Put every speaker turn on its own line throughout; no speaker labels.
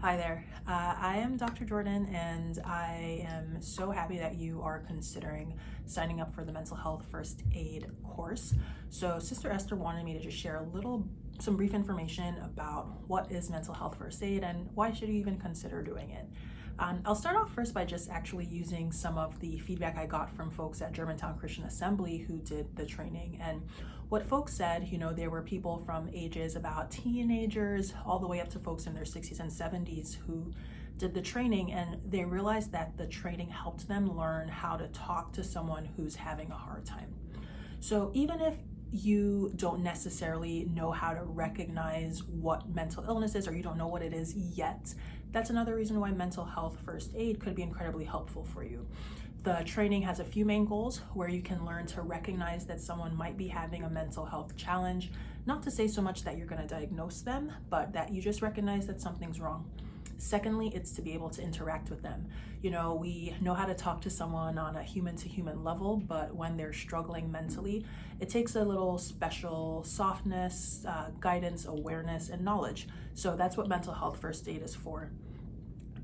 Hi there. I am Dr. Jordan, and I am so happy that you are considering signing up for the mental health first aid course. So, Sister Esther wanted me to just share some brief information about what is mental health first aid and why should you even consider doing it. I'll start off first by just actually using some of the feedback I got from folks at Germantown Christian Assembly who did the training. And what folks said, there were people from ages about teenagers all the way up to folks in their 60s and 70s who did the training, and they realized that the training helped them learn how to talk to someone who's having a hard time. So even if you don't necessarily know how to recognize what mental illness is, or you don't know what it is yet, that's another reason why mental health first aid could be incredibly helpful for you. The training has a few main goals where you can learn to recognize that someone might be having a mental health challenge, not to say so much that you're going to diagnose them, but that you just recognize that something's wrong. Secondly, it's to be able to interact with them. We know how to talk to someone on a human to human level, but when they're struggling mentally, it takes a little special softness, guidance, awareness, and knowledge. So that's what mental health first aid is for.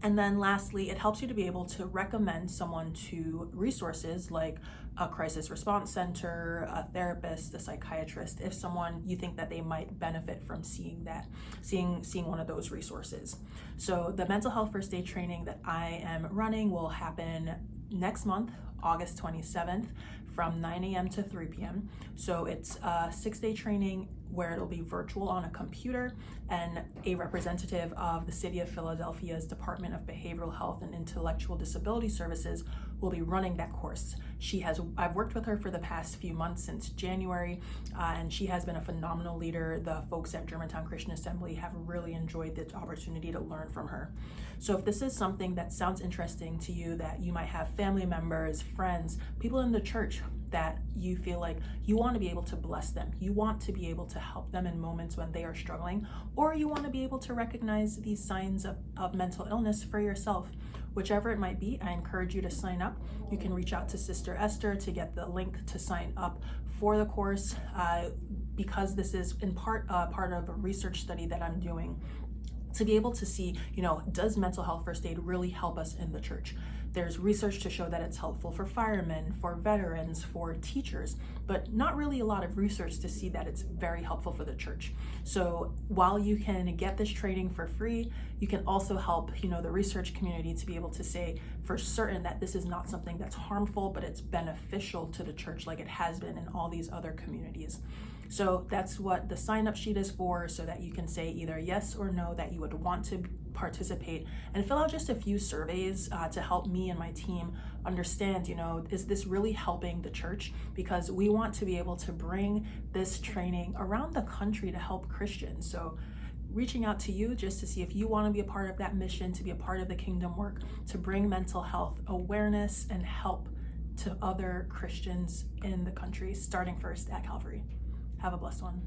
And then lastly, it helps you to be able to recommend someone to resources like a crisis response center, a therapist, a psychiatrist, if someone you think that they might benefit from seeing one of those resources. So the mental health first aid training that I am running will happen next month, August 27th, from 9 a.m. to 3 p.m. So it's a 6-day training where it'll be virtual on a computer, and a representative of the City of Philadelphia's Department of Behavioral Health and Intellectual Disability Services will be running that course. I've worked with her for the past few months since January, and she has been a phenomenal leader. The folks at Germantown Christian Assembly have really enjoyed the opportunity to learn from her. So if this is something that sounds interesting to you, that you might have family members, friends, people in the church that you feel like you want to be able to bless them, you want to be able to help them in moments when they are struggling, or you want to be able to recognize these signs of mental illness for yourself, whichever it might be, I encourage you to sign up. You can reach out to Sister Esther to get the link to sign up for the course, because this is in part of a research study that I'm doing to be able to see, does mental health first aid really help us in the church? There's research to show that it's helpful for firemen, for veterans, for teachers, but not really a lot of research to see that it's very helpful for the church. So while you can get this training for free, you can also help, the research community to be able to say for certain that this is not something that's harmful, but it's beneficial to the church like it has been in all these other communities. So that's what the sign-up sheet is for, so that you can say either yes or no that you would want to participate, and fill out just a few surveys to help me and my team understand, is this really helping the church? Because we want to be able to bring this training around the country to help Christians. So reaching out to you just to see if you want to be a part of that mission, to be a part of the kingdom work, to bring mental health awareness and help to other Christians in the country, starting first at Calvary. Have a blessed one.